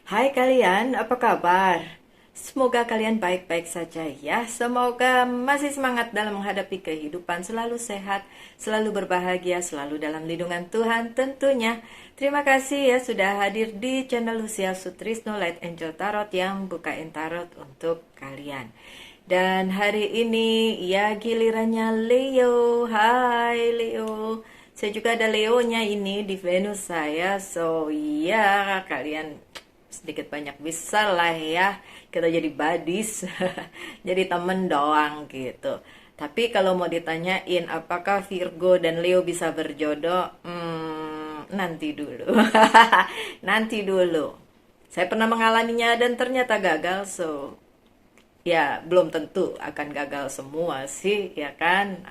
Hai kalian, apa kabar? Semoga kalian baik-baik saja ya. Semoga masih semangat dalam menghadapi kehidupan, selalu sehat, selalu berbahagia, selalu dalam lindungan Tuhan tentunya. Terima kasih ya sudah hadir di channel Lucia Sutrisno Light Angel Tarot yang bukain tarot untuk kalian. Dan hari ini ya gilirannya Leo. Hai Leo. Saya juga ada Leonya ini di Venus saya. So ya kalian sedikit banyak bisa lah ya kita jadi buddies jadi temen doang gitu. Tapi kalau mau ditanyain apakah Virgo dan Leo bisa berjodoh, nanti dulu. Nanti dulu. Saya pernah mengalaminya dan ternyata gagal, so ya belum tentu akan gagal semua sih ya kan.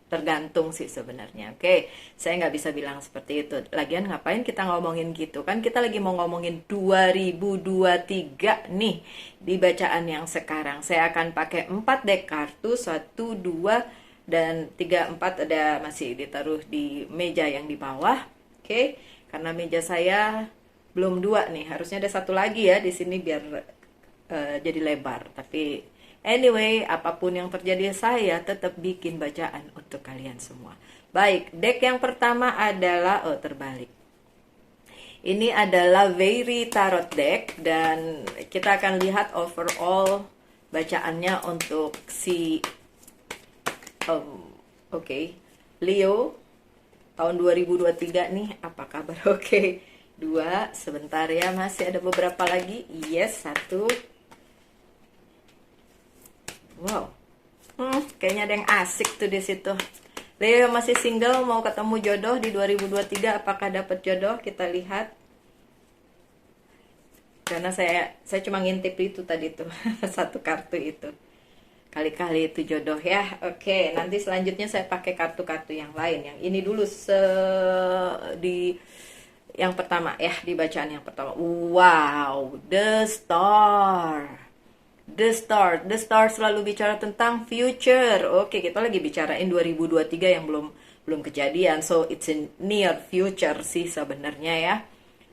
Tergantung sih sebenarnya. Oke, saya nggak bisa bilang seperti itu. Lagian ngapain kita ngomongin gitu kan, kita lagi mau ngomongin 2023 nih di bacaan yang sekarang. Saya akan pakai 4 deck kartu, 1, 2, dan 3, 4 ada masih ditaruh di meja yang di bawah. Oke, karena meja saya belum 2 nih, harusnya ada satu lagi ya di sini biar jadi lebar. Tapi anyway, apapun yang terjadi saya tetap bikin bacaan untuk kalian semua. Baik, deck yang pertama adalah terbalik. Ini adalah Very Tarot deck dan kita akan lihat overall bacaannya untuk si oke, Leo tahun 2023 nih, apa kabar? Oke. Dua, sebentar ya, masih ada beberapa lagi. Yes, satu. Wow. Kayaknya ada yang asik tuh di situ. Leo masih single, mau ketemu jodoh di 2023, apakah dapat jodoh? Kita lihat. Karena saya cuma ngintip itu tadi tuh, satu kartu itu. Kali-kali itu jodoh ya. Oke, nanti selanjutnya saya pakai kartu-kartu yang lain. Yang ini dulu di yang pertama ya, di bacaan yang pertama. Wow, the star. The Star. The Star selalu bicara tentang future. Oke, kita lagi bicarain 2023 yang belum kejadian. So, it's in near future sih sebenarnya ya.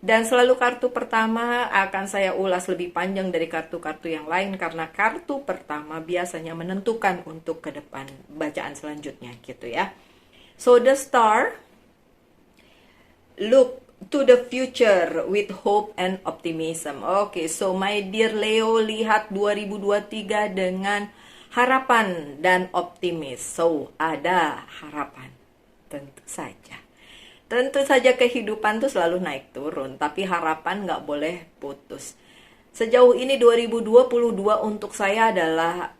Dan selalu kartu pertama akan saya ulas lebih panjang dari kartu-kartu yang lain karena kartu pertama biasanya menentukan untuk ke depan bacaan selanjutnya gitu ya. So, the Star look to the future with hope and optimism. Oke, so my dear Leo, lihat 2023 dengan harapan dan optimis. So, ada harapan. Tentu saja. Tentu saja kehidupan tuh selalu naik turun, tapi harapan nggak boleh putus. Sejauh ini 2022 untuk saya adalah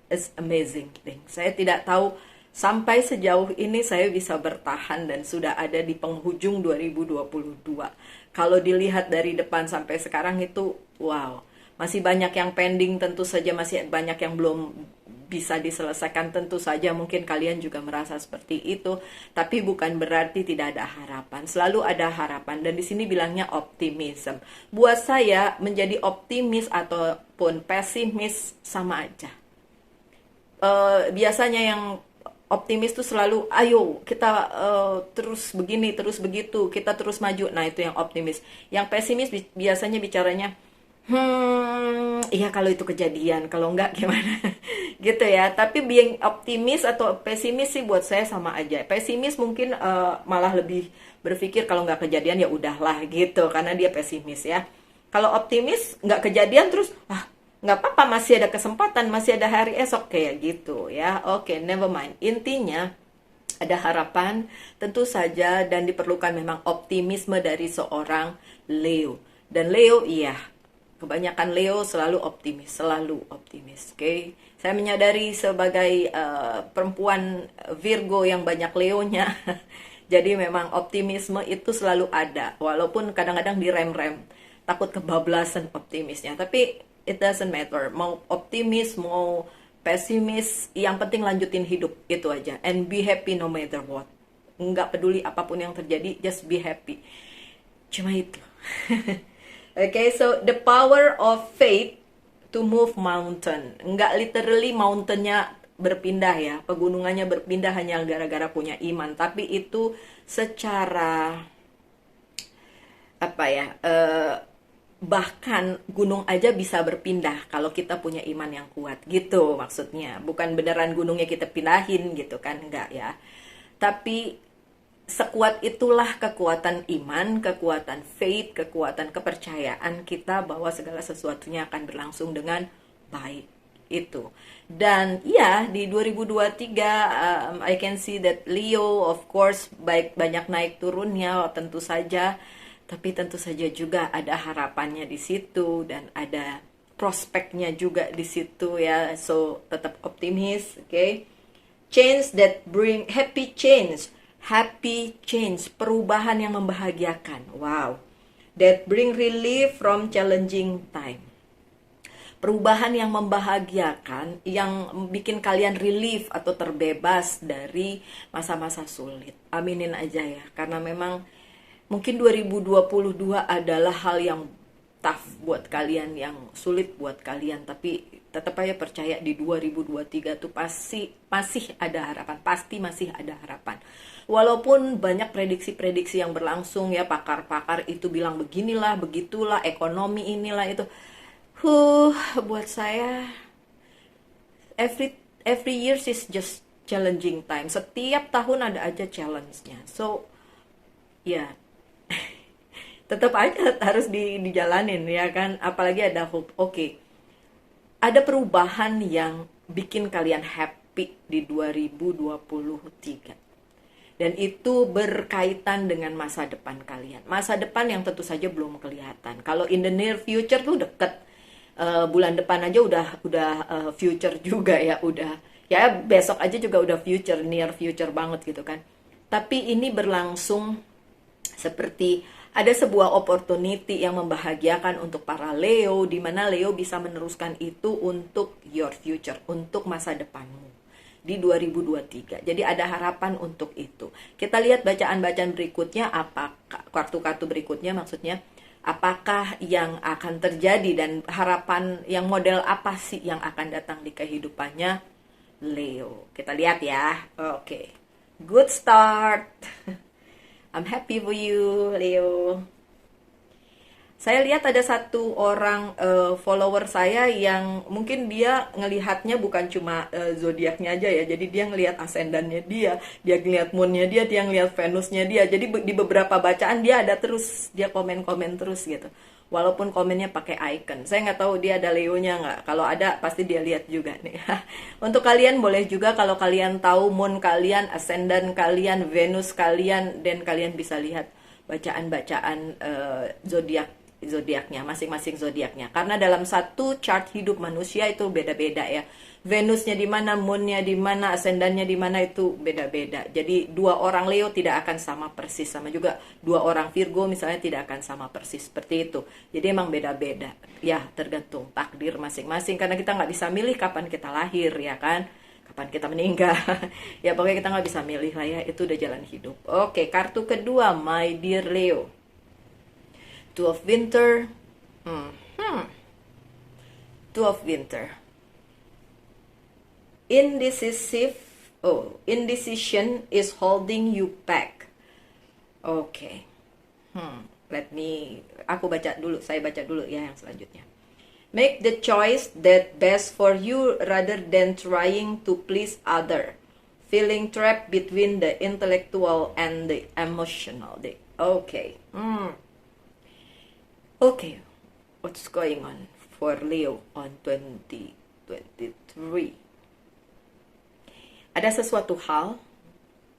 it's amazing thing. Saya tidak tahu sampai sejauh ini saya bisa bertahan dan sudah ada di penghujung 2022. Kalau dilihat dari depan sampai sekarang itu wow, masih banyak yang pending, tentu saja masih banyak yang belum bisa diselesaikan, tentu saja mungkin kalian juga merasa seperti itu, tapi bukan berarti tidak ada harapan. Selalu ada harapan dan di sini bilangnya optimism. Buat saya menjadi optimis ataupun pesimis sama aja. Biasanya yang optimis tuh selalu ayo kita terus begini terus begitu, kita terus maju. Nah, itu yang optimis. Yang pesimis biasanya bicaranya iya kalau itu kejadian, kalau enggak gimana gitu ya. Tapi being optimis atau pesimis sih buat saya sama aja. Pesimis mungkin malah lebih berpikir kalau nggak kejadian ya udahlah gitu, karena dia pesimis ya. Kalau optimis nggak kejadian terus nggak apa-apa, masih ada kesempatan, masih ada hari esok kayak gitu ya. Oke, never mind. Intinya ada harapan tentu saja dan diperlukan memang optimisme dari seorang Leo. Dan Leo iya, kebanyakan Leo selalu optimis. Oke. Saya menyadari sebagai perempuan Virgo yang banyak Leonya. Jadi memang optimisme itu selalu ada, walaupun kadang-kadang direm-rem, takut kebablasan optimisnya. Tapi it doesn't matter, mau optimis mau pesimis, yang penting lanjutin hidup, itu aja. And be happy no matter what, nggak peduli apapun yang terjadi, just be happy, cuma itu. Okay, so the power of faith to move mountain, nggak literally mountainnya berpindah ya, pegunungannya berpindah hanya gara-gara punya iman, tapi itu secara apa ya, bahkan gunung aja bisa berpindah kalau kita punya iman yang kuat gitu maksudnya. Bukan beneran gunungnya kita pindahin gitu kan, enggak ya. Tapi sekuat itulah kekuatan iman, kekuatan faith, kekuatan kepercayaan kita bahwa segala sesuatunya akan berlangsung dengan baik itu. Dan ya di 2023 I can see that Leo of course banyak naik turunnya tentu saja, tapi tentu saja juga ada harapannya di situ dan ada prospeknya juga di situ ya. So tetap optimis, oke? Okay? Change that bring happy change, perubahan yang membahagiakan. Wow. That bring relief from challenging time. Perubahan yang membahagiakan, yang bikin kalian relief atau terbebas dari masa-masa sulit. Aminin aja ya, karena memang mungkin 2022 adalah hal yang tough buat kalian, yang sulit buat kalian, tapi tetap aja percaya di 2023 tuh pasti masih ada harapan, pasti masih ada harapan. Walaupun banyak prediksi-prediksi yang berlangsung ya, pakar-pakar itu bilang beginilah, begitulah, ekonomi inilah itu. Buat saya every year is just challenging time. Setiap tahun ada aja challenge-nya. So, ya tetap aja harus dijalanin ya kan, apalagi ada hope. Oke. Ada perubahan yang bikin kalian happy di 2023. Dan itu berkaitan dengan masa depan kalian. Masa depan yang tentu saja belum kelihatan. Kalau in the near future tuh deket. Bulan depan aja udah future juga ya, udah ya besok aja juga udah future, near future banget gitu kan. Tapi ini berlangsung seperti ada sebuah opportunity yang membahagiakan untuk para Leo, di mana Leo bisa meneruskan itu untuk your future, untuk masa depanmu di 2023. Jadi ada harapan untuk itu. Kita lihat bacaan-bacaan berikutnya, apa kartu-kartu berikutnya maksudnya, apakah yang akan terjadi dan harapan yang model apa sih yang akan datang di kehidupannya Leo. Kita lihat ya. Oke. Good start. I'm happy for you, Leo. Saya lihat ada satu orang follower saya yang mungkin dia ngelihatnya bukan cuma zodiaknya aja ya. Jadi dia ngelihat ascendannya dia ngelihat moonnya dia ngelihat Venusnya dia. Jadi di beberapa bacaan dia ada terus, dia komen-komen terus gitu. Walaupun komennya pakai icon. Saya nggak tahu dia ada Leo-nya nggak. Kalau ada pasti dia lihat juga nih. Untuk kalian boleh juga kalau kalian tahu moon kalian, ascendant kalian, Venus kalian, dan kalian bisa lihat bacaan-bacaan zodiaknya, masing-masing zodiaknya. Karena dalam satu chart hidup manusia itu beda-beda ya. Venusnya di mana, moonnya di mana, ascendannya di mana itu beda-beda. Jadi dua orang Leo tidak akan sama persis, sama juga dua orang Virgo misalnya tidak akan sama persis seperti itu. Jadi emang beda-beda. Ya tergantung takdir masing-masing karena kita nggak bisa milih kapan kita lahir ya kan, kapan kita meninggal. Ya pokoknya kita nggak bisa milih lah ya, itu udah jalan hidup. Oke, kartu kedua, my dear Leo. Two of Winter. Two of Winter. Indecision is holding you back. Oke. Saya baca dulu ya yang selanjutnya. Make the choice that best for you rather than trying to please other. Feeling trapped between the intellectual and the emotional. Okay. Okay, what's going on for Leo on 2023? Ada sesuatu hal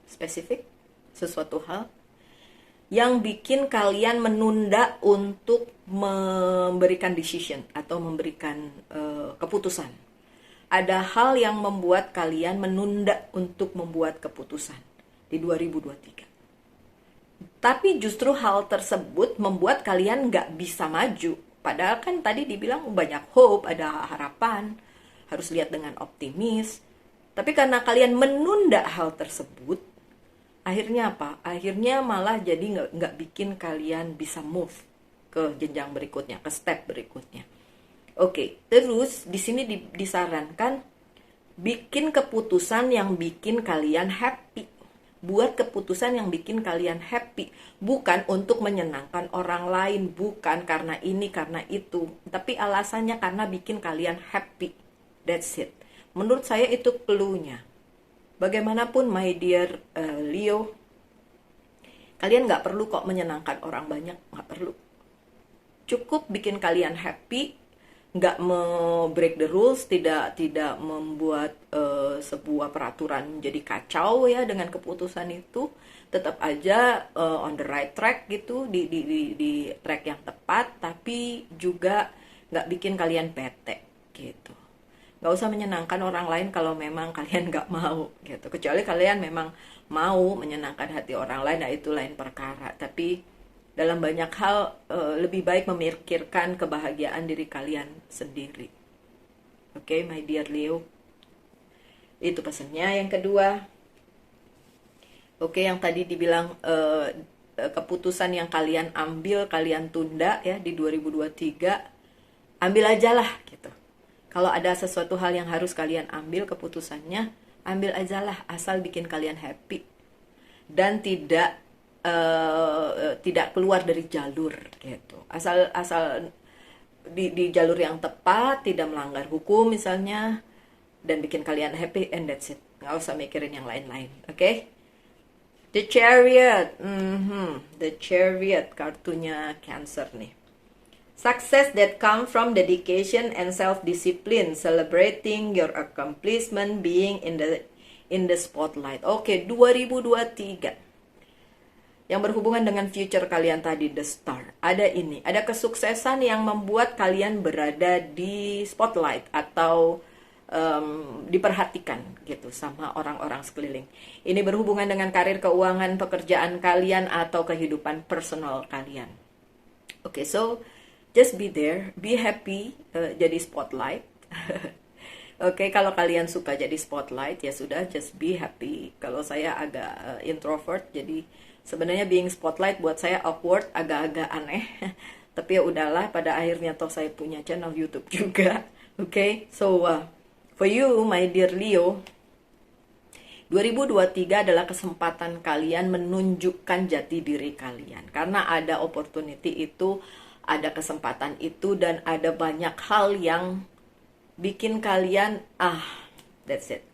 spesifik, sesuatu hal yang bikin kalian menunda untuk memberikan decision atau memberikan keputusan. Ada hal yang membuat kalian menunda untuk membuat keputusan di 2023. Tapi justru hal tersebut membuat kalian nggak bisa maju. Padahal kan tadi dibilang banyak hope, ada harapan, harus lihat dengan optimis. Tapi karena kalian menunda hal tersebut, akhirnya apa? Akhirnya malah jadi nggak bikin kalian bisa move ke jenjang berikutnya, ke step berikutnya. Oke, terus di sini disarankan bikin keputusan yang bikin kalian happy. Buat keputusan yang bikin kalian happy, bukan untuk menyenangkan orang lain, bukan karena ini karena itu, tapi alasannya karena bikin kalian happy. That's it. Menurut saya itu clue-nya. Bagaimanapun my dear Leo, kalian nggak perlu kok menyenangkan orang banyak, nggak perlu. Cukup bikin kalian happy, nggak break the rules, tidak membuat sebuah peraturan jadi kacau ya dengan keputusan itu. Tetap aja on the right track gitu, di track yang tepat, tapi juga nggak bikin kalian bete gitu. Nggak usah menyenangkan orang lain kalau memang kalian nggak mau gitu. Kecuali kalian memang mau menyenangkan hati orang lain, nah itu lain perkara. Tapi dalam banyak hal lebih baik memikirkan kebahagiaan diri kalian sendiri. Oke, my dear Leo. Itu pesannya. Yang kedua, oke, yang tadi dibilang keputusan yang kalian ambil, kalian tunda ya di 2023, ambil aja lah gitu. Kalau ada sesuatu hal yang harus kalian ambil keputusannya, ambil aja lah, asal bikin kalian happy dan tidak keluar dari jalur gitu. Asal di jalur yang tepat, tidak melanggar hukum misalnya, dan bikin kalian happy, and that's it. Nggak usah mikirin yang lain-lain. Oke? The Chariot. The Chariot, kartunya Cancer nih. Success that come from dedication and self-discipline, celebrating your accomplishment, being in the spotlight. Oke, 2023. Yang berhubungan dengan future kalian tadi, the star. Ada kesuksesan yang membuat kalian berada di spotlight atau diperhatikan gitu sama orang-orang sekeliling. Ini berhubungan dengan karir, keuangan, pekerjaan kalian atau kehidupan personal kalian. Oke, so just be there, be happy, jadi spotlight. Oke, kalau kalian suka jadi spotlight ya sudah, just be happy. Kalau saya agak introvert, jadi sebenarnya being spotlight buat saya awkward, agak-agak aneh. Tapi ya udahlah, pada akhirnya toh saya punya channel YouTube juga. Oke, so for you, my dear Leo, 2023 adalah kesempatan kalian menunjukkan jati diri kalian. Karena ada opportunity itu, ada kesempatan itu, dan ada banyak hal yang bikin kalian, that's it.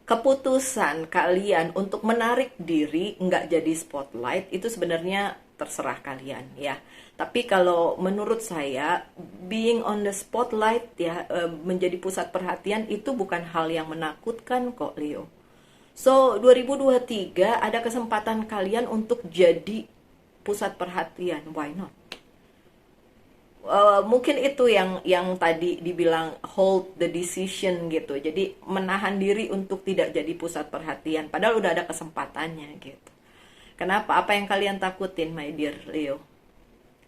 Keputusan kalian untuk menarik diri nggak jadi spotlight itu sebenarnya terserah kalian ya. Tapi kalau menurut saya, being on the spotlight ya, menjadi pusat perhatian itu bukan hal yang menakutkan kok, Leo. So 2023 ada kesempatan kalian untuk jadi pusat perhatian, why not? Mungkin itu yang tadi dibilang hold the decision gitu. Jadi menahan diri untuk tidak jadi pusat perhatian, padahal udah ada kesempatannya gitu. Kenapa? Apa yang kalian takutin, my dear Leo?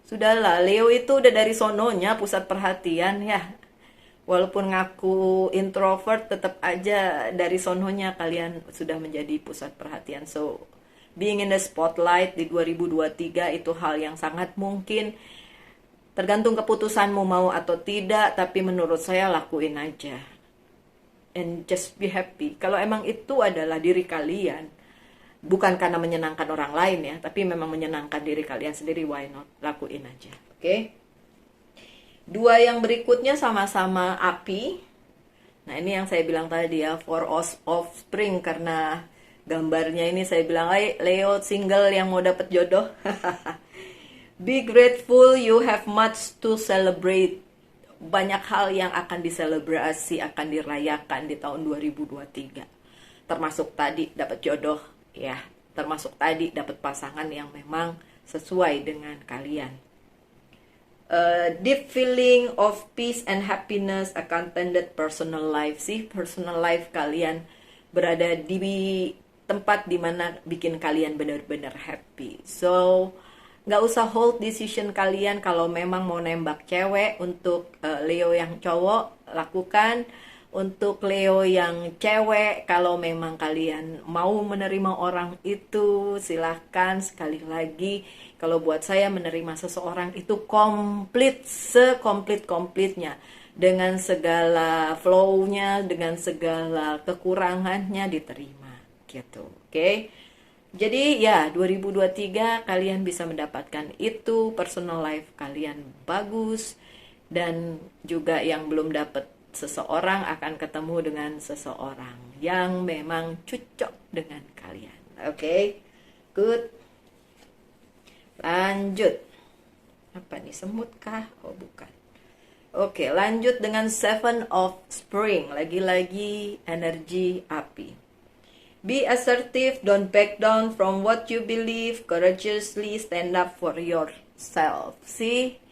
Sudahlah, Leo itu udah dari sononya pusat perhatian ya. Walaupun ngaku introvert, tetap aja dari sononya kalian sudah menjadi pusat perhatian. So being in the spotlight di 2023 itu hal yang sangat mungkin. Tergantung keputusanmu mau atau tidak, tapi menurut saya lakuin aja. And just be happy. Kalau emang itu adalah diri kalian, bukan karena menyenangkan orang lain ya, tapi memang menyenangkan diri kalian sendiri, why not? Lakuin aja. Oke? Dua yang berikutnya sama-sama api. Nah, ini yang saya bilang tadi ya, for offspring, karena gambarnya ini saya bilang, Leo single yang mau dapet jodoh. Be grateful, you have much to celebrate. Banyak hal yang akan diselebrasi, akan dirayakan di tahun 2023. Termasuk tadi dapat jodoh, ya. Termasuk tadi dapat pasangan yang memang sesuai dengan kalian. Deep feeling of peace and happiness, a contented personal life. Personal life kalian berada di tempat dimana bikin kalian benar-benar happy. So nggak usah hold decision kalian. Kalau memang mau nembak cewek, untuk Leo yang cowok lakukan. Untuk Leo yang cewek, kalau memang kalian mau menerima orang itu, silahkan. Sekali lagi, kalau buat saya menerima seseorang itu komplit, sekomplit-komplitnya, dengan segala flow-nya, dengan segala kekurangannya diterima gitu. Oke? Jadi ya 2023 kalian bisa mendapatkan itu, personal life kalian bagus, dan juga yang belum dapat seseorang akan ketemu dengan seseorang yang memang cocok dengan kalian. Oke, good. Lanjut. Apa nih, semut kah? Oh bukan. Oke, lanjut dengan Seven of Spring. Lagi-lagi energi api. Be assertive, don't back down from what you believe, courageously stand up for yourself. See?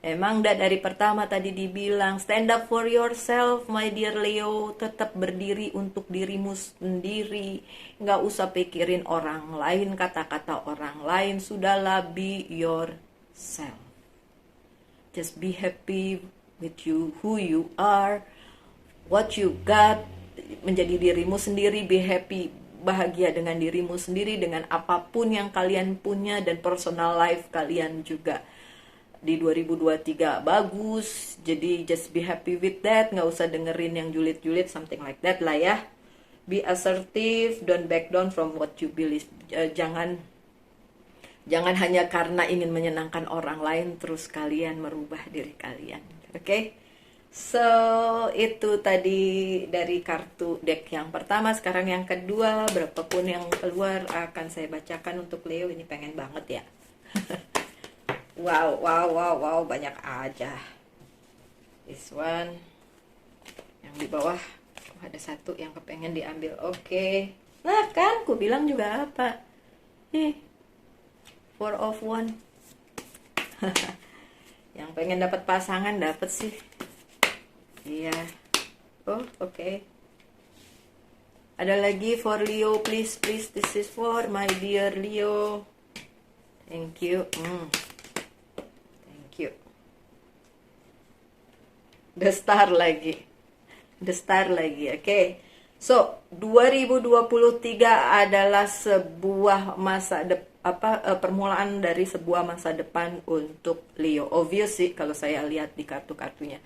Emang dari pertama tadi dibilang, stand up for yourself, my dear Leo. Tetap berdiri untuk dirimu sendiri. Nggak usah pikirin orang lain, kata-kata orang lain. Sudahlah, be yourself. Just be happy with you, who you are, what you got. Menjadi dirimu sendiri, be happy, bahagia dengan dirimu sendiri, dengan apapun yang kalian punya, dan personal life kalian juga di 2023 bagus. Jadi just be happy with that, nggak usah dengerin yang julid-julid, something like that lah ya. Be assertive, don't back down from what you believe. Jangan hanya karena ingin menyenangkan orang lain terus kalian merubah diri kalian. Oke? So, itu tadi dari kartu deck yang pertama. Sekarang yang kedua, berapapun yang keluar akan saya bacakan untuk Leo. Ini pengen banget ya. Wow, banyak aja. This one. Yang di bawah, ada satu yang kepengen diambil. Oke. Nah kan, ku bilang juga apa? Four of One. Yang pengen dapat pasangan dapat sih. Iya. Oh, oke. Ada lagi for Leo, please, this is for my dear Leo. Thank you. Thank you. The Star lagi, oke. So, 2023 adalah sebuah permulaan dari sebuah masa depan untuk Leo. Obvious sih kalau saya lihat di kartu-kartunya.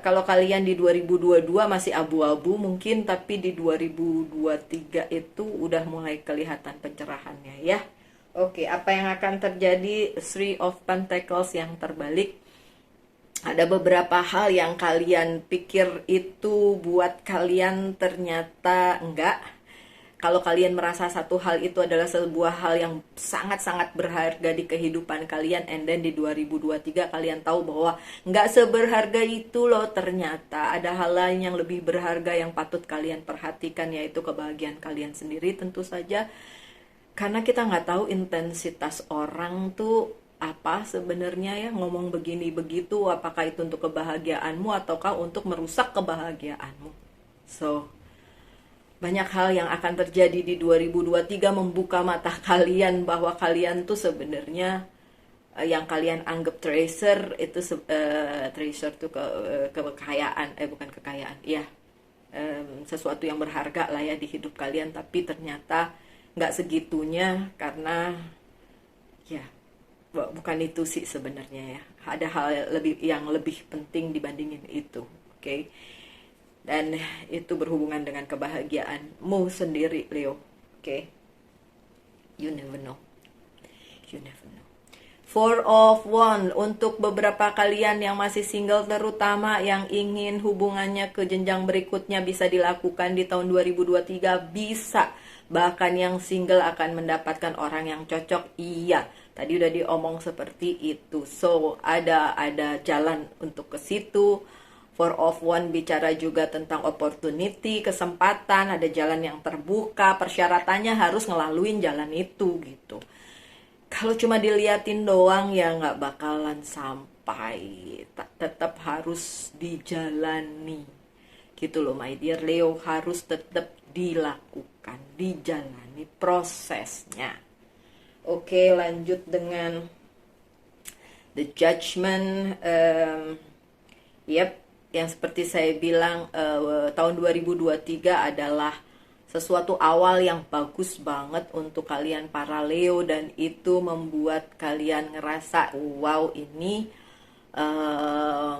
Kalau kalian di 2022 masih abu-abu mungkin, tapi di 2023 itu udah mulai kelihatan pencerahannya ya. Oke, apa yang akan terjadi? Three of Pentacles yang terbalik. Ada beberapa hal yang kalian pikir itu buat kalian, ternyata enggak. Kalau kalian merasa satu hal itu adalah sebuah hal yang sangat-sangat berharga di kehidupan kalian, and then di 2023 kalian tahu bahwa nggak seberharga itu loh ternyata. Ada hal lain yang lebih berharga yang patut kalian perhatikan, yaitu kebahagiaan kalian sendiri tentu saja. Karena kita nggak tahu intensitas orang tuh apa sebenarnya ya, ngomong begini begitu, apakah itu untuk kebahagiaanmu ataukah untuk merusak kebahagiaanmu. So, banyak hal yang akan terjadi di 2023 membuka mata kalian bahwa kalian tuh sebenarnya yang kalian anggap treasure itu treasure tuh kekayaan, bukan kekayaan ya, sesuatu yang berharga lah ya di hidup kalian, tapi ternyata nggak segitunya, karena ya bukan itu sih sebenarnya ya. Ada hal yang lebih penting dibandingin itu, oke? Dan itu berhubungan dengan kebahagiaanmu sendiri, Leo. Oke? You never know. Four of Wands untuk beberapa kalian yang masih single, terutama yang ingin hubungannya ke jenjang berikutnya, bisa dilakukan di tahun 2023. Bisa. Bahkan yang single akan mendapatkan orang yang cocok. Iya. Tadi udah diomong seperti itu. So, ada jalan untuk ke situ. Four of Wands bicara juga tentang opportunity, kesempatan, ada jalan yang terbuka, persyaratannya harus ngelaluin jalan itu gitu. Kalau cuma diliatin doang ya nggak bakalan sampai, tetap harus dijalani gitu loh my dear Leo, harus tetap dilakukan, dijalani prosesnya. Oke, lanjut dengan The Judgment. Yang seperti saya bilang, tahun 2023 adalah sesuatu awal yang bagus banget untuk kalian para Leo, dan itu membuat kalian ngerasa wow, ini eh,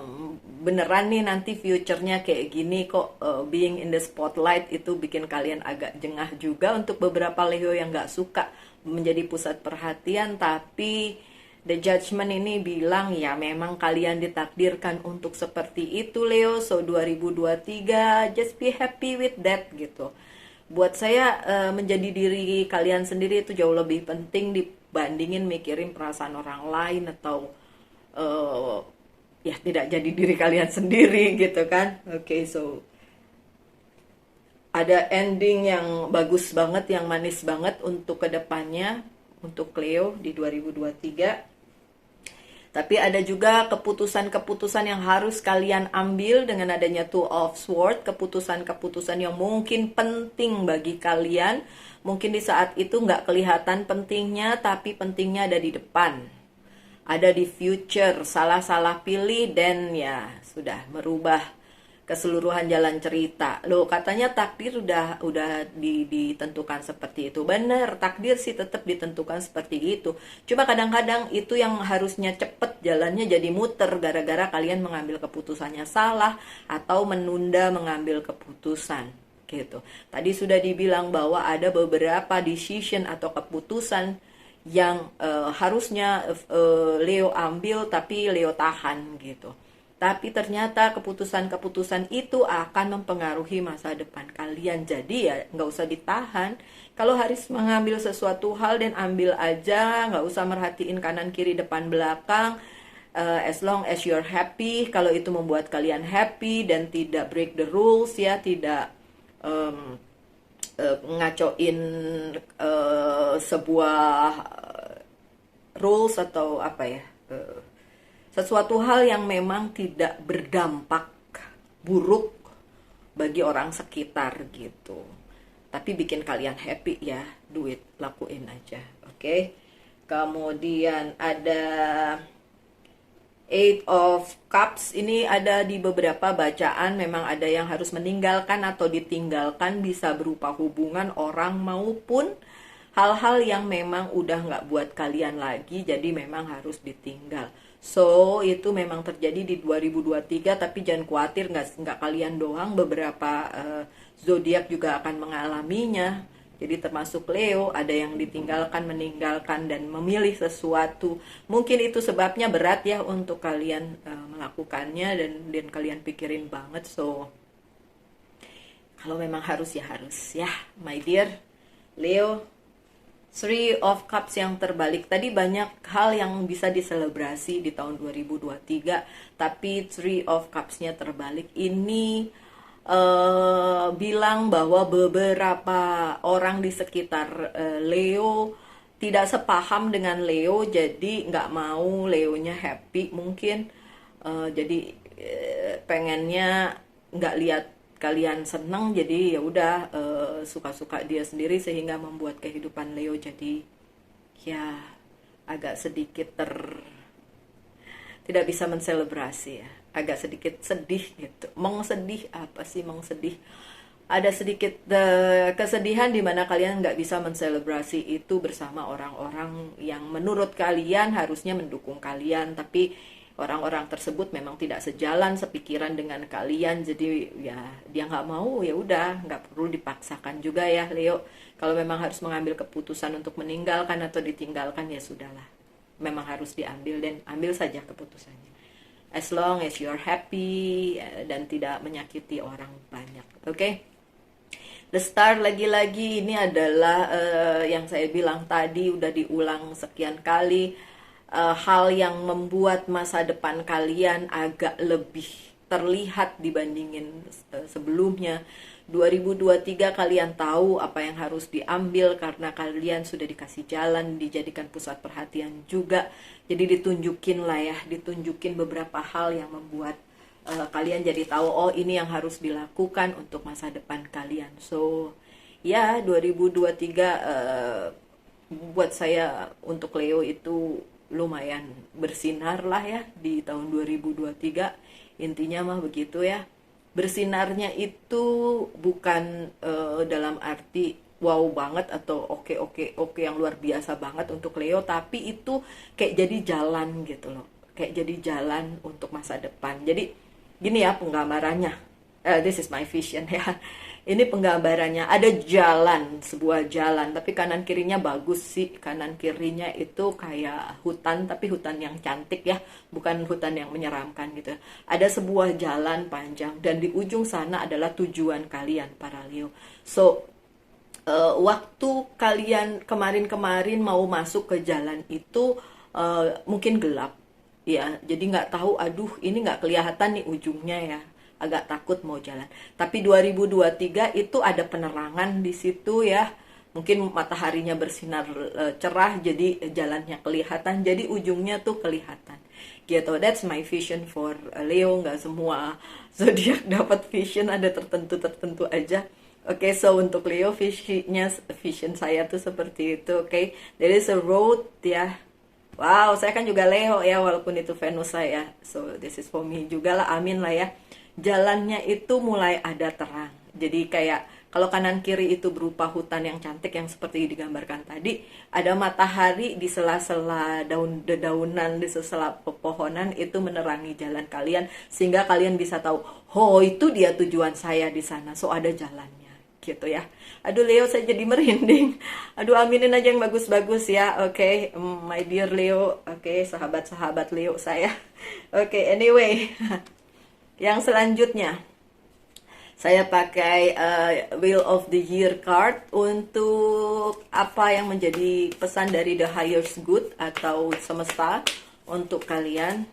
beneran nih nanti future-nya kayak gini kok, being in the spotlight itu bikin kalian agak jengah juga untuk beberapa Leo yang nggak suka menjadi pusat perhatian, tapi The Judgment ini bilang ya memang kalian ditakdirkan untuk seperti itu Leo. So 2023 just be happy with that gitu. Buat saya menjadi diri kalian sendiri itu jauh lebih penting dibandingin mikirin perasaan orang lain atau eh, ya tidak jadi diri kalian sendiri gitu kan. Oke, so ada ending yang bagus banget, yang manis banget untuk kedepannya untuk Leo di 2023. Tapi ada juga keputusan-keputusan yang harus kalian ambil dengan adanya Two of Swords, keputusan-keputusan yang mungkin penting bagi kalian. Mungkin di saat itu nggak kelihatan pentingnya, tapi pentingnya ada di depan. Ada di future, salah-salah pilih dan ya sudah merubah keseluruhan jalan cerita. Loh, katanya takdir udah ditentukan seperti itu. Bener, takdir sih tetap ditentukan seperti itu. Cuma kadang-kadang itu yang harusnya cepet jalannya jadi muter gara-gara kalian mengambil keputusannya salah atau menunda mengambil keputusan gitu. Tadi sudah dibilang bahwa ada beberapa decision atau keputusan yang harusnya Leo ambil tapi Leo tahan gitu. Tapi ternyata keputusan-keputusan itu akan mempengaruhi masa depan kalian. Jadi ya nggak usah ditahan. Kalau harus mengambil sesuatu hal dan ambil aja, nggak usah merhatiin kanan kiri depan belakang. As long as you're happy, kalau itu membuat kalian happy dan tidak break the rules ya, tidak ngacoin sebuah rules atau apa ya. Sesuatu hal yang memang tidak berdampak buruk bagi orang sekitar gitu. Tapi bikin kalian happy ya, duit lakuin aja, oke? Kemudian ada Eight of Cups, ini ada di beberapa bacaan, memang ada yang harus meninggalkan atau ditinggalkan, bisa berupa hubungan orang maupun hal-hal yang memang udah nggak buat kalian lagi, jadi memang harus ditinggal. So, itu memang terjadi di 2023, tapi jangan khawatir, nggak kalian doang, beberapa zodiak juga akan mengalaminya. Jadi termasuk Leo, ada yang ditinggalkan, meninggalkan, dan memilih sesuatu. Mungkin itu sebabnya berat ya untuk kalian melakukannya, dan kalian pikirin banget. So, kalau memang harus ya harus ya, my dear Leo. Three of Cups yang terbalik. Tadi banyak hal yang bisa diselebrasi di tahun 2023, tapi Three of Cups-nya terbalik. Ini bilang bahwa beberapa orang di sekitar Leo tidak sepaham dengan Leo, jadi nggak mau Leonya happy mungkin. Jadi pengennya nggak lihat kalian seneng, jadi ya udah suka-suka dia sendiri, sehingga membuat kehidupan Leo jadi ya agak sedikit tidak bisa menselebrasi ya, agak sedikit sedih gitu. Sedih apa sih sedih? Ada sedikit kesedihan di mana kalian nggak bisa menselebrasi itu bersama orang-orang yang menurut kalian harusnya mendukung kalian, tapi orang-orang tersebut memang tidak sejalan sepikiran dengan kalian, jadi ya dia nggak mau, ya udah nggak perlu dipaksakan juga ya Leo. Kalau memang harus mengambil keputusan untuk meninggalkan atau ditinggalkan ya sudahlah, memang harus diambil dan ambil saja keputusannya. As long as you're happy dan tidak menyakiti orang banyak, oke? The Star lagi-lagi ini adalah yang saya bilang tadi udah diulang sekian kali. Hal yang membuat masa depan kalian agak lebih terlihat dibandingin sebelumnya. 2023 kalian tahu apa yang harus diambil karena kalian sudah dikasih jalan, dijadikan pusat perhatian juga. Jadi ditunjukin lah ya, ditunjukin beberapa hal yang membuat kalian jadi tahu, oh ini yang harus dilakukan untuk masa depan kalian. So ya 2023 buat saya untuk Leo itu lumayan bersinar lah ya di tahun 2023. Intinya mah begitu ya. Bersinarnya itu bukan dalam arti wow banget atau oke yang luar biasa banget untuk Leo, tapi itu kayak jadi jalan gitu loh. kayak jadi jalan untuk masa depan. Jadi gini ya penggambarannya. This is my vision ya. Ini penggambarannya, ada jalan, sebuah jalan, tapi kanan kirinya bagus sih. Kanan kirinya itu kayak hutan, tapi hutan yang cantik ya, bukan hutan yang menyeramkan gitu. Ada sebuah jalan panjang, dan di ujung sana adalah tujuan kalian, para Leo. So, waktu kalian kemarin-kemarin mau masuk ke jalan itu mungkin gelap, ya. Jadi nggak tahu, aduh ini nggak kelihatan nih ujungnya ya. Agak takut mau jalan. Tapi 2023 itu ada penerangan di situ ya. Mungkin mataharinya bersinar cerah, jadi jalannya kelihatan, jadi ujungnya tuh kelihatan. Gitu. That's my vision for Leo. Nggak semua zodiak dapat vision, ada tertentu aja. Oke, so untuk Leo vision saya tuh seperti itu. Oke, there is a road ya. Wow, saya kan juga Leo ya, walaupun itu Venus saya. So this is for me juga lah, amin lah ya. Jalannya itu mulai ada terang. Jadi kayak kalau kanan kiri itu berupa hutan yang cantik yang seperti digambarkan tadi, ada matahari di sela-sela dedaunan, di sela pepohonan, itu menerangi jalan kalian sehingga kalian bisa tahu, oh itu dia tujuan saya di sana. So ada jalannya gitu ya. Aduh Leo, saya jadi merinding. Aduh, aminin aja yang bagus-bagus ya. Oke, my dear Leo. Oke, sahabat-sahabat Leo saya. Oke, anyway. Yang selanjutnya, saya pakai Wheel of the Year card untuk apa yang menjadi pesan dari The Highest Good atau semesta untuk kalian.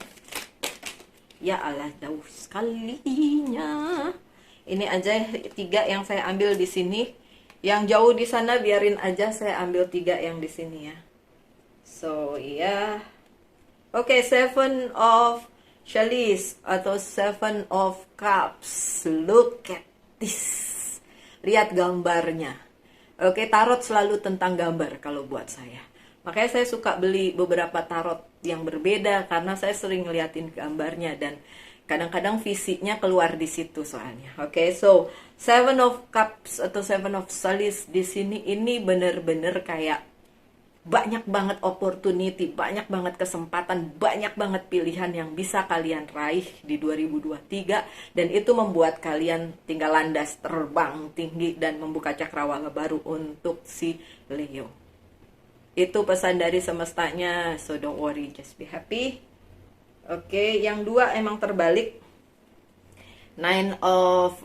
Ya Allah, jauh sekalinya. Ini aja 3 yang saya ambil di sini. Yang jauh di sana biarin aja, saya ambil 3 yang di sini ya. So, ya. Oke, 7 of Chalice atau 7 of Cups. Look at this. Lihat gambarnya. Oke, tarot selalu tentang gambar kalau buat saya. Makanya saya suka beli beberapa tarot yang berbeda karena saya sering ngeliatin gambarnya dan kadang-kadang visinya keluar di situ soalnya. Oke, so 7 of Cups atau 7 of Chalice di sini ini bener-bener kayak banyak banget opportunity, banyak banget kesempatan, banyak banget pilihan yang bisa kalian raih di 2023 dan itu membuat kalian tinggal landas terbang tinggi dan membuka cakrawala baru untuk si Leo. Itu pesan dari semestanya, so don't worry, just be happy. Oke, yang 2 emang terbalik. 9 of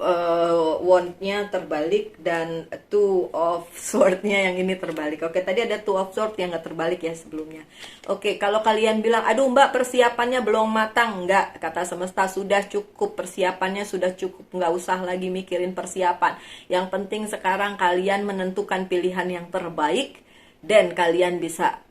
Wand-nya terbalik dan 2 of Sword-nya yang ini terbalik. Oke, tadi ada 2 of Sword yang gak terbalik ya sebelumnya. Oke, kalau kalian bilang, aduh mbak persiapannya belum matang. Enggak, kata semesta sudah cukup, persiapannya sudah cukup. Nggak usah lagi mikirin persiapan. Yang penting sekarang kalian menentukan pilihan yang terbaik dan kalian bisa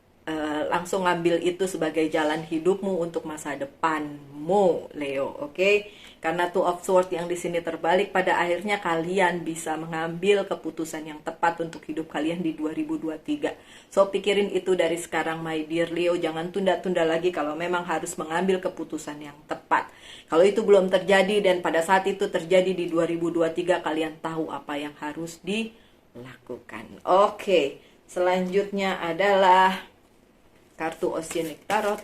langsung ngambil itu sebagai jalan hidupmu untuk masa depanmu, Leo. Oke? Karena 2 of Swords yang di sini terbalik, pada akhirnya kalian bisa mengambil keputusan yang tepat untuk hidup kalian di 2023. So, pikirin itu dari sekarang, my dear Leo. Jangan tunda-tunda lagi kalau memang harus mengambil keputusan yang tepat. Kalau itu belum terjadi dan pada saat itu terjadi di 2023, kalian tahu apa yang harus dilakukan. Oke, selanjutnya adalah kartu Oceanic Tarot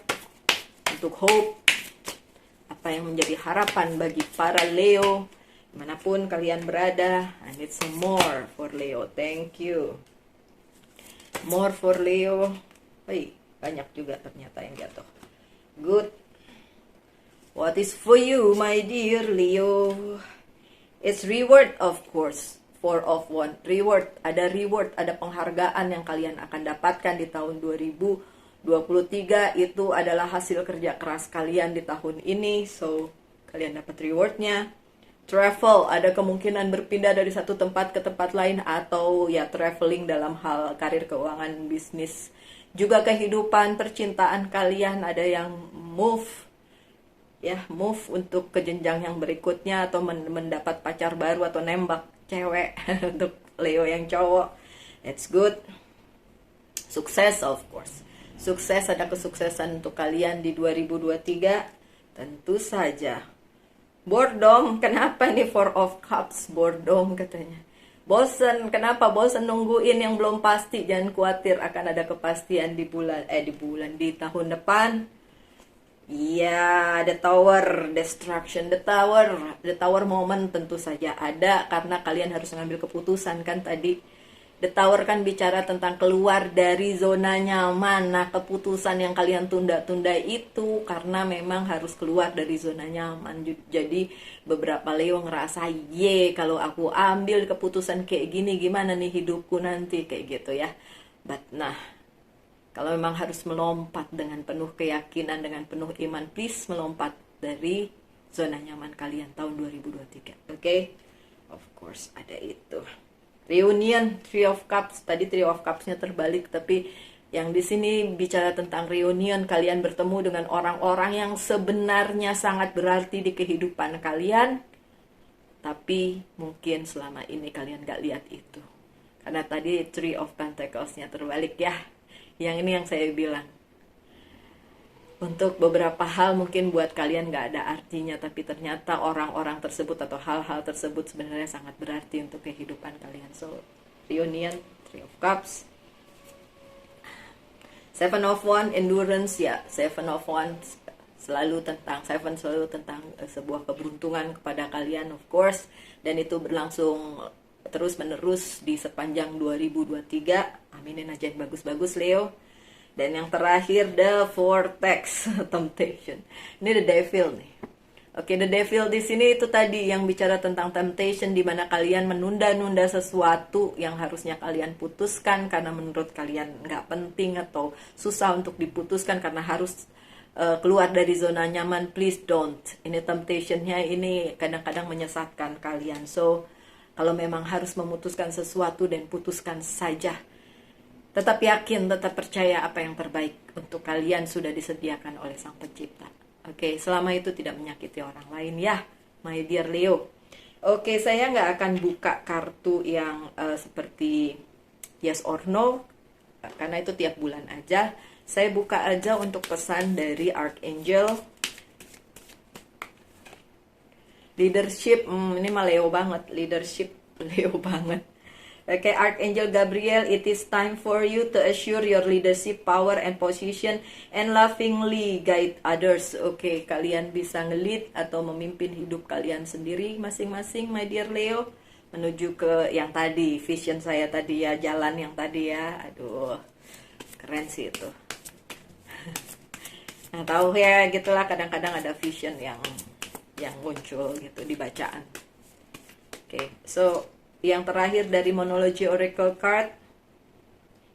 untuk Hope. Apa yang menjadi harapan bagi para Leo dimanapun kalian berada. I need some more for Leo. Thank you. More for Leo. Wih, banyak juga ternyata yang jatuh. Good. What is for you, my dear Leo? It's reward, of course. 4 of Wands. Reward. Ada reward, ada penghargaan yang kalian akan dapatkan di tahun 2023. Itu adalah hasil kerja keras kalian di tahun ini. So, kalian dapat rewardnya. Travel, ada kemungkinan berpindah dari satu tempat ke tempat lain atau ya traveling dalam hal karir, keuangan, bisnis. Juga kehidupan, percintaan kalian ada yang move. Ya, move untuk ke jenjang yang berikutnya atau mendapat pacar baru atau nembak cewek untuk Leo yang cowok. It's good. Sukses, of course. Sukses, ada kesuksesan untuk kalian di 2023. Tentu saja. Boredom, kenapa nih 4 of Cups? Boredom katanya. Bosen, kenapa? Bosen nungguin yang belum pasti. Jangan khawatir, akan ada kepastian di tahun depan. Iya, the tower destruction, the tower moment tentu saja ada karena kalian harus mengambil keputusan kan tadi. The tower kan bicara tentang keluar dari zona nyaman. Nah, keputusan yang kalian tunda-tunda itu karena memang harus keluar dari zona nyaman. Jadi beberapa Leo ngerasa, ye kalau aku ambil keputusan kayak gini gimana nih hidupku nanti kayak gitu ya. But nah, kalau memang harus melompat dengan penuh keyakinan, dengan penuh iman, please melompat dari zona nyaman kalian tahun 2023. Oke? Of course, ada itu. Reunion, Three of Cups. Tadi Three of Cups-nya terbalik, tapi yang di sini bicara tentang reunion, kalian bertemu dengan orang-orang yang sebenarnya sangat berarti di kehidupan kalian, tapi mungkin selama ini kalian gak lihat itu. Karena tadi Three of Pentacles-nya terbalik ya. Yang ini yang saya bilang. Untuk beberapa hal mungkin buat kalian gak ada artinya, tapi ternyata orang-orang tersebut atau hal-hal tersebut sebenarnya sangat berarti untuk kehidupan kalian. So, reunion, Three of Cups. Seven of Wands, endurance ya. Seven of Wands selalu tentang sebuah keberuntungan kepada kalian, of course. Dan itu berlangsung terus menerus di sepanjang 2023. Aminin aja yang bagus-bagus Leo. Dan yang terakhir, the vortex temptation. Ini the devil nih. Oke, the devil di sini itu tadi yang bicara tentang temptation, di mana kalian menunda-nunda sesuatu yang harusnya kalian putuskan karena menurut kalian nggak penting atau susah untuk diputuskan karena harus keluar dari zona nyaman. Please don't. Ini temptationnya ini kadang-kadang menyesatkan kalian. So, kalau memang harus memutuskan sesuatu dan putuskan saja. Tetap yakin, tetap percaya apa yang terbaik untuk kalian sudah disediakan oleh Sang Pencipta. Oke, selama itu tidak menyakiti orang lain ya, my dear Leo. Oke, saya nggak akan buka kartu yang seperti yes or no, karena itu tiap bulan aja. Saya buka aja untuk pesan dari Archangel. Leadership, ini mah Leo banget, leadership Leo banget. Okay, Archangel Gabriel, it is time for you to assure your leadership power and position and lovingly guide others. Okay, kalian bisa nge-lead atau memimpin hidup kalian sendiri masing-masing, my dear Leo. Menuju ke yang tadi, vision saya tadi ya, jalan yang tadi ya. Aduh, keren sih itu. Nah, tahu ya, gitulah kadang-kadang ada vision yang muncul gitu di bacaan. Okay, so yang terakhir dari Monology Oracle card,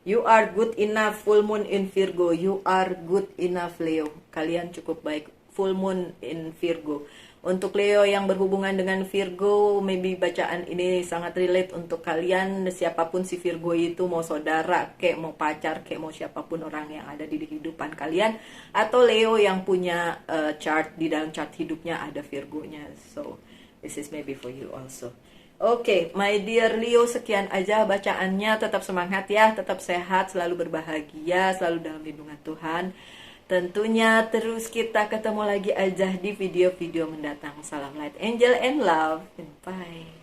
you are good enough, full moon in Virgo. You are good enough Leo, kalian cukup baik. Full moon in Virgo. Untuk Leo yang berhubungan dengan Virgo, maybe bacaan ini sangat relate untuk kalian. Siapapun si Virgo itu, mau saudara kayak mau pacar kayak mau siapapun orang yang ada di kehidupan kalian, atau Leo yang punya chart, di dalam chart hidupnya ada Virgonya. So this is maybe for you also. Oke, my dear Leo, sekian aja bacaannya. Tetap semangat ya, tetap sehat, selalu berbahagia, selalu dalam lindungan Tuhan. Tentunya terus kita ketemu lagi aja di video-video mendatang. Salam light, angel, and love. Bye.